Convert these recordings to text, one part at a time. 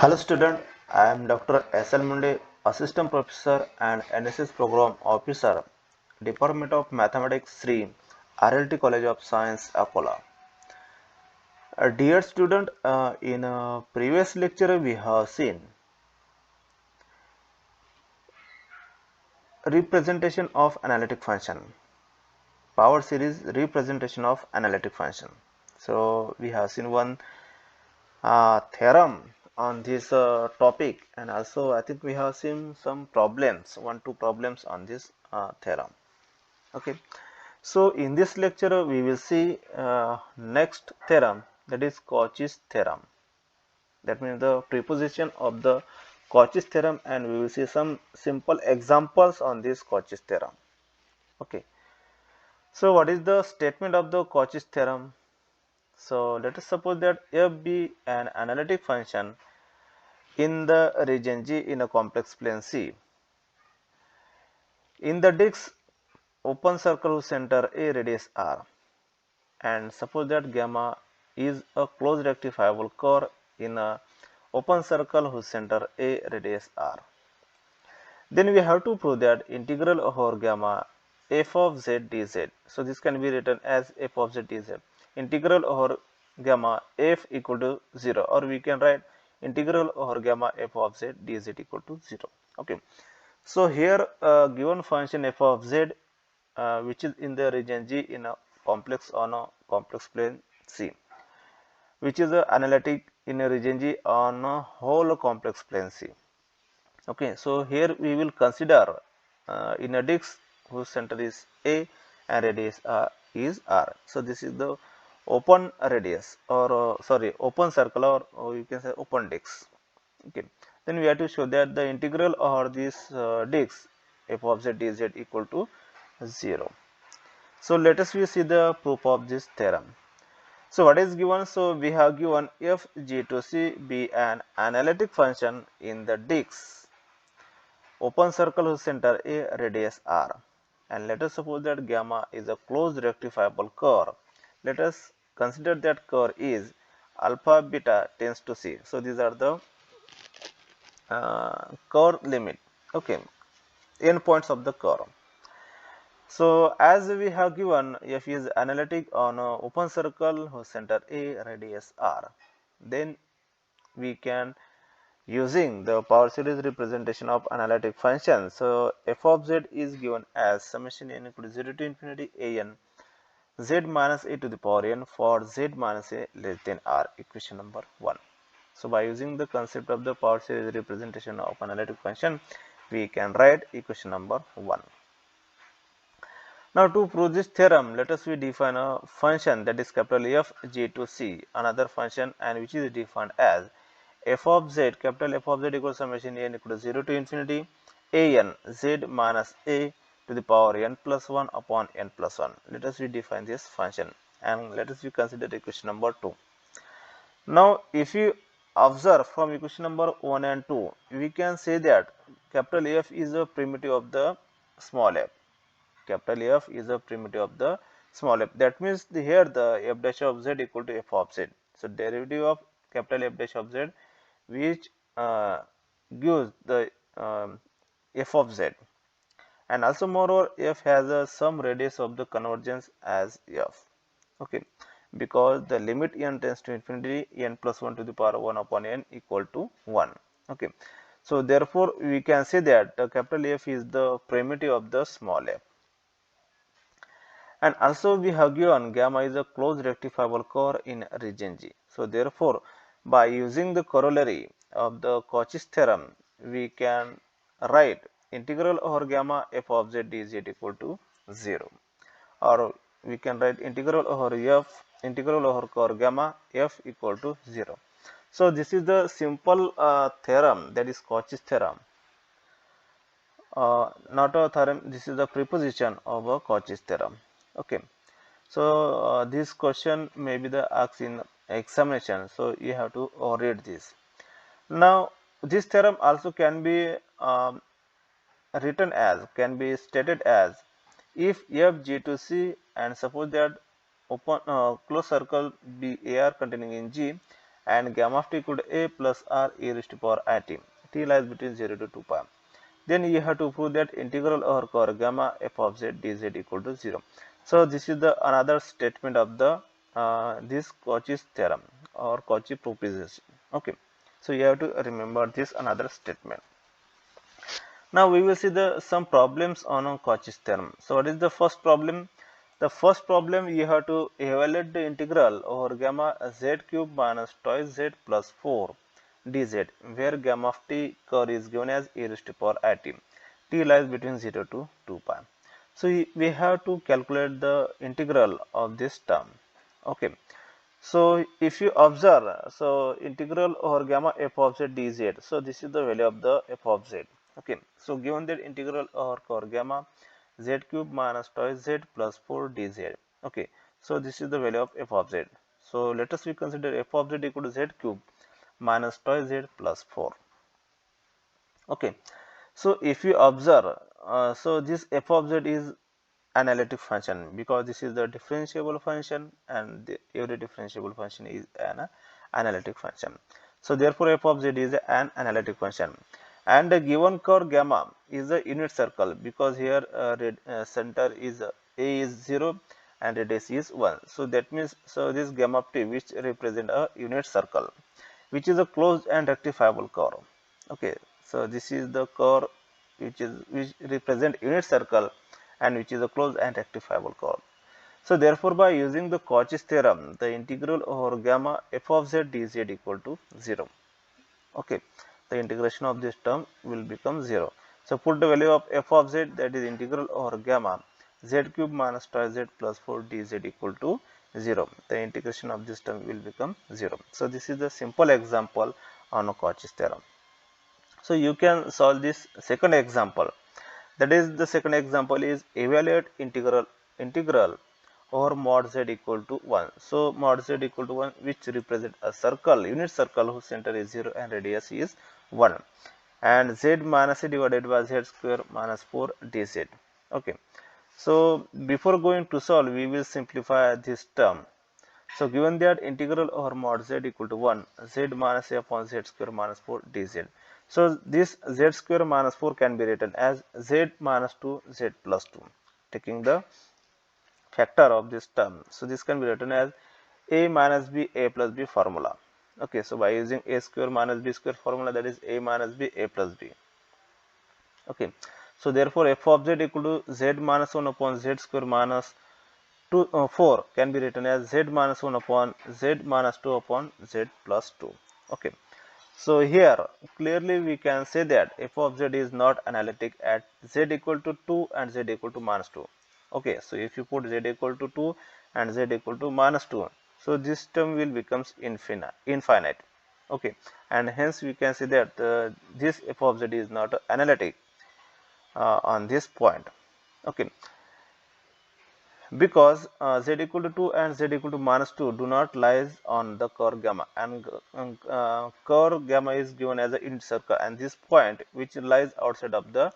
Hello student, I am Dr. S.L. Munde, Assistant Professor and NSS Program Officer, Department of Mathematics 3, RLT College of Science, Akola. Dear student, in a previous lecture we have seen representation of analytic function, power series representation of analytic function. So we have seen one theorem on this topic, and also I think we have seen some problems, two problems on this theorem. Okay, so in this lecture we will see next theorem, that is Cauchy's theorem. That means the preposition of the Cauchy's theorem, and we will see some simple examples on this Cauchy's theorem. Okay, so what is the statement of the Cauchy's theorem? So let us suppose that f be an analytic function in the region G in a complex plane C. In the disc open circle whose center A radius R, and suppose that gamma is a closed rectifiable curve in a open circle whose center A radius R. Then we have to prove that integral over gamma f of z dz. So this can be written as f of z dz. Integral over gamma f equal to 0, or we can write integral over gamma f of z dz equal to 0. Okay. So here given function f of z which is in the region G in a complex on a complex plane C, which is analytic in a region G on a whole complex plane C. Okay, so here we will consider in a disc whose center is A and radius is R. So this is the open radius, or open circle, or you can say open disc. Okay, then we have to show that the integral over this disc f of z dz equal to 0. So let us see the proof of this theorem. So what is given? So we have given f g to c be an analytic function in the disc open circle whose center A radius R, and let us suppose that gamma is a closed rectifiable curve. Let us consider that curve is alpha beta tends to C. So these are the curve limit, okay, endpoints of the curve. So as we have given f is analytic on open circle whose center A radius R, then we can, using the power series representation of analytic function, so f of z is given as summation n equal to 0 to infinity a n z minus a to the power n for z minus a less than r, equation number 1. So by using the concept of the power series representation of analytic function, we can write equation number 1. Now to prove this theorem, let us define a function that is capital F g to c, another function, and which is defined as f of z, capital F of z equals summation n equal to 0 to infinity a n z minus a to the power n plus 1 upon n plus 1. Let us redefine this function, and let us consider equation number 2. Now if you observe from equation number 1 and 2, we can say that capital F is a primitive of the small f. Capital F is a primitive of the small f. That means here the f dash of z equal to f of z. So derivative of capital F dash of z, which gives the f of z, and also moreover f has some radius of the convergence as f. Okay, because the limit n tends to infinity, n plus 1 to the power 1 upon n equal to 1. Okay, so therefore we can say that capital F is the primitive of the small f. And also we have given gamma is a closed rectifiable curve in region G. So therefore by using the corollary of the Cauchy's theorem, we can write integral over gamma f of z dz equal to 0, or we can write integral over f, integral over curve gamma f equal to 0. So this is the simple theorem, that is Cauchy's theorem. Not a theorem, this is the preposition of a Cauchy's theorem. Okay, so this question may be the asked in examination, so you have to read this. Now this theorem also can be written as, can be stated as, if f g to c, and suppose that open closed circle be AR containing in G, and gamma of t equal to a plus r e raised to power I t. T lies between 0 to 2 pi. Then you have to prove that integral over cos gamma f of z dz equal to 0. So this is the another statement of the this Cauchy's theorem or Cauchy proposition. Okay, so you have to remember this another statement. Now we will see the some problems on Cauchy's theorem. So what is the first problem? The first problem, you have to evaluate the integral over gamma z cube minus twice z plus 4 dz, where gamma of t curve is given as e raised to power I t. T lies between 0 to 2 pi. So we have to calculate the integral of this term. Okay. So if you observe, so integral over gamma f of z dz. So this is the value of the f of z. Okay. So given that integral over gamma z cube minus twice z plus 4 dz. Okay. So this is the value of f of z. So let us we consider f of z equal to z cube minus twice z plus 4. Okay. So if you observe, so this f of z is analytic function because this is the differentiable function and every differentiable function is an analytic function. So therefore f of z is an analytic function, and the given curve gamma is a unit circle because here center is a is 0 and radius is 1. So that means, so this gamma of t which represent a unit circle which is a closed and rectifiable curve. Okay, so this is the curve which represent unit circle and which is a closed and rectifiable curve. So therefore by using the Cauchy's theorem, the integral over gamma f of z dz equal to 0. Okay, the integration of this term will become 0. So put the value of f of z, that is integral over gamma z cube minus twice z plus 4 dz equal to 0. The integration of this term will become 0. So this is the simple example on Cauchy's theorem. So you can solve this second example. That is, the second example is evaluate integral over mod z equal to 1. So mod z equal to 1 which represent a circle, unit circle whose center is 0 and radius is 1, and z minus a divided by z square minus 4 dz. Okay. So before going to solve, we will simplify this term. So given that integral over mod z equal to 1, z minus a upon z square minus 4 dz. So this z square minus 4 can be written as z minus 2 z plus 2, taking the factor of this term. So this can be written as a minus b a plus b formula. Okay, so by using a square minus b square formula, that is a minus b a plus b. Okay, so therefore f of z equal to z minus 1 upon z square minus 4 can be written as z minus 1 upon z minus 2 upon z plus 2. Okay. So here clearly we can say that f of z is not analytic at z equal to 2 and z equal to minus 2. Okay. So if you put z equal to 2 and z equal to minus 2, so this term will becomes infinite. Okay. And hence we can say that this f of z is not analytic on this point. Okay. Because z equal to 2 and z equal to minus 2 do not lies on the curve gamma, and curve gamma is given as a unit circle, and this point which lies outside of the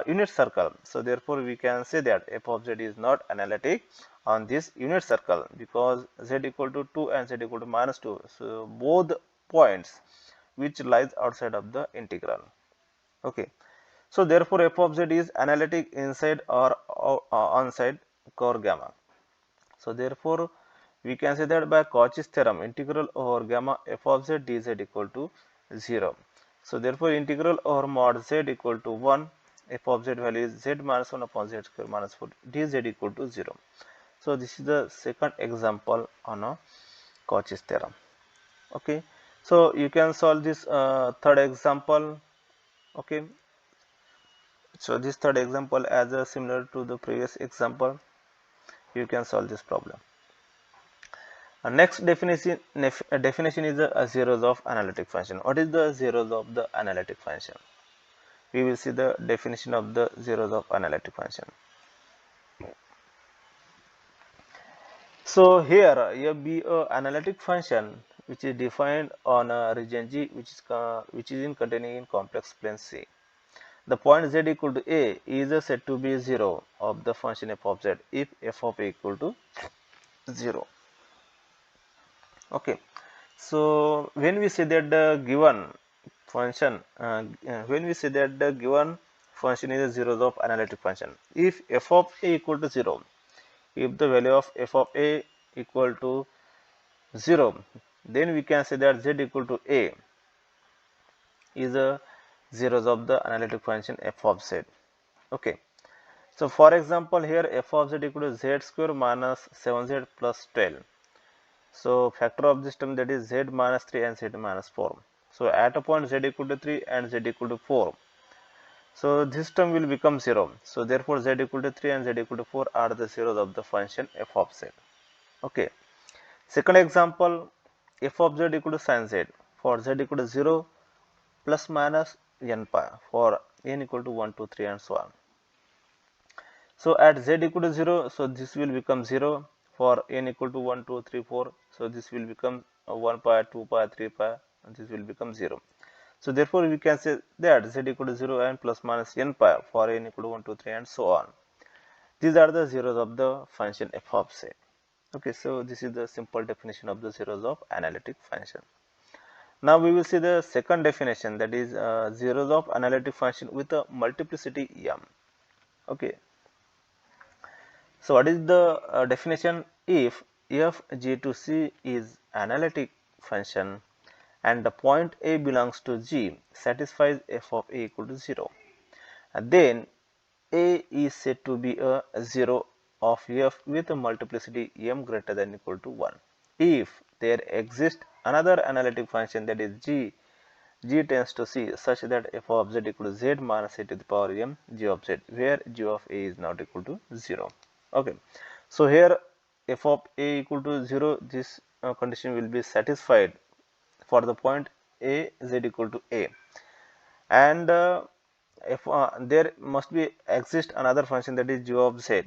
unit circle. So therefore we can say that f of z is not analytic on this unit circle because z equal to 2 and z equal to minus 2, so both points which lies outside of the integral. Okay. So therefore f of z is analytic inside or outside curve gamma. So therefore we can say that by Cauchy's theorem, integral over gamma f of z dz equal to 0. So therefore integral over mod z equal to 1, f of z value is z minus 1 upon z square minus 4 dz equal to 0. So this is the second example on a Cauchy's theorem. Okay. So you can solve this third example. Okay. So this third example as a similar to the previous example, you can solve this problem. Next definition is the zeros of analytic function. What is the zeros of the analytic function? We will see the definition of the zeros of analytic function. So here be a analytic function which is defined on a region G which is containing in complex plane C. The point z equal to a is said to be 0 of the function f of z if f of a equal to 0. Okay. So when we say that the given function, when we say that the given function is a zeros of analytic function, if f of a equal to 0, if the value of f of a equal to 0, then we can say that z equal to a is a zeros of the analytic function f of z. Okay. So for example, here f of z equal to z square minus 7z plus 12. So factor of this term, that is z minus 3 and z minus 4. So at a point z equal to 3 and z equal to 4. So this term will become 0. So therefore z equal to 3 and z equal to 4 are the zeros of the function f of z. Okay. Second example, f of z equal to sin z. For z equal to 0 plus minus n pi, for n equal to 1, 2, 3 and so on. So at z equal to 0, so this will become 0. For n equal to 1, 2, 3, 4, so this will become 1 pi, 2 pi, 3 pi, and this will become 0. So therefore we can say that z equal to 0 and plus minus n pi for n equal to 1, 2, 3 and so on. These are the zeros of the function f of z. Okay, so this is the simple definition of the zeros of analytic function. Now we will see the second definition, that is zeros of analytic function with a multiplicity m. Okay. So what is the definition? If f g to c is analytic function and the point a belongs to g satisfies f of a equal to 0, then a is said to be a 0 of f with a multiplicity m greater than or equal to 1. If there exists another analytic function, that is g tends to c, such that f of z equal to z minus a to the power m g of z, where g of a is not equal to 0. Okay, so here f of a equal to 0, this condition will be satisfied for the point a z equal to a, and if there must be exist another function, that is g of z.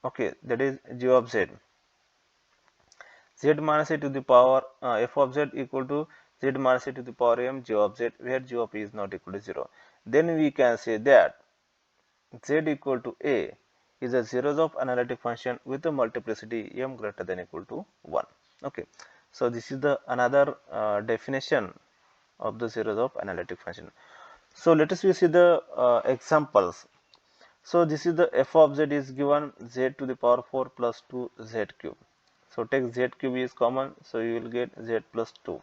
Okay, that is g of z, z minus a to the power f of z equal to z minus a to the power m g of z, where g of a is not equal to 0. Then we can say that z equal to a is a zeros of analytic function with a multiplicity m greater than or equal to 1. Okay, so this is the another definition of the zeros of analytic function. So let us see the examples. So this is the f of z is given z to the power 4 plus 2 z cube. So take z cube is common, so you will get z plus 2.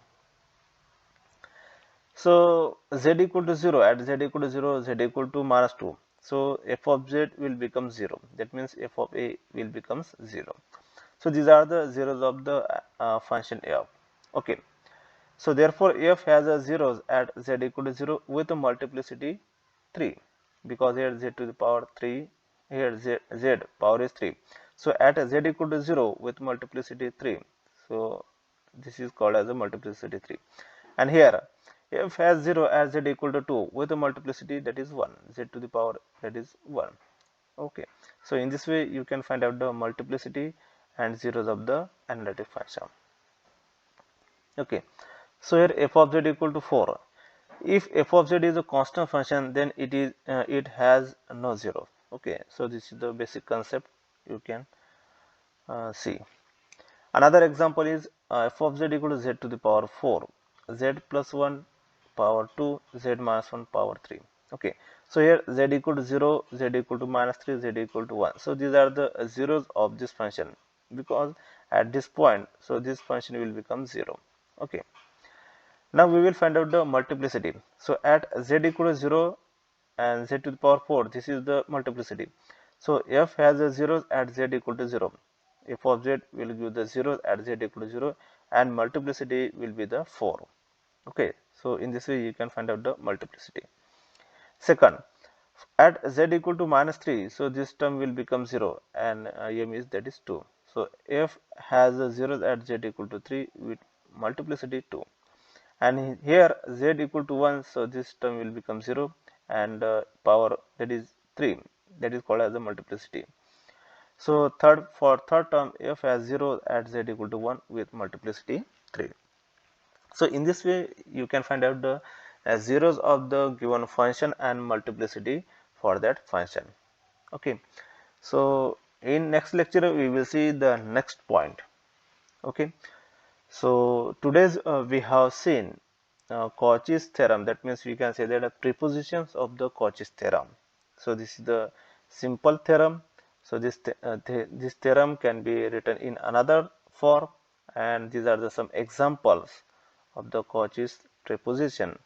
So z equal to 0, at z equal to 0, z equal to minus 2. So f of z will become 0. That means f of a will becomes 0. So these are the zeros of the function f. Okay. So therefore f has a zeros at z equal to 0 with a multiplicity 3, because here z to the power 3, here z power is 3. So at z equal to 0 with multiplicity 3, so this is called as a multiplicity 3. And here f has 0 at z equal to 2 with a multiplicity, that is 1, z to the power, that is 1. Okay, so in this way you can find out the multiplicity and zeros of the analytic function. Okay, so here f of z equal to 4. If f of z is a constant function, then it has no zero. Okay, so this is the basic concept you can see. Another example is f of z equal to z to the power 4, z plus 1 power 2, z minus 1 power 3. Okay, so here z equal to 0, z equal to minus 3, z equal to 1. So these are the zeros of this function, because at this point, so this function will become 0. Okay. Now we will find out the multiplicity. So at z equal to 0 and z to the power 4, this is the multiplicity. So f has a zeros at z equal to 0. F of z will give the zeros at z equal to 0, and multiplicity will be the 4. Okay, so in this way you can find out the multiplicity. Second, at z equal to minus 3, so this term will become 0, and m is, that is 2. So f has a zeros at z equal to 3 with multiplicity 2. And here z equal to 1, so this term will become 0, and power, that is 3, that is called as the multiplicity. So for third term, f has 0 at z equal to 1 with multiplicity 3. So in this way you can find out the zeros of the given function and multiplicity for that function. Okay, so in next lecture we will see the next point. Okay, So today's we have seen Cauchy's theorem. That means we can say that the prepositions of the Cauchy's theorem. So this is the simple theorem. So this theorem can be written in another form, and these are some examples of the Cauchy's preposition,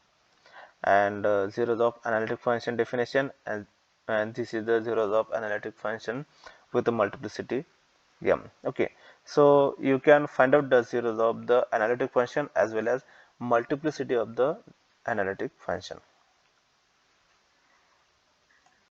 and zeros of analytic function definition, and this is the zeros of analytic function with the multiplicity m. Okay, so you can find out the zeros of the analytic function as well as multiplicity of the analytic function.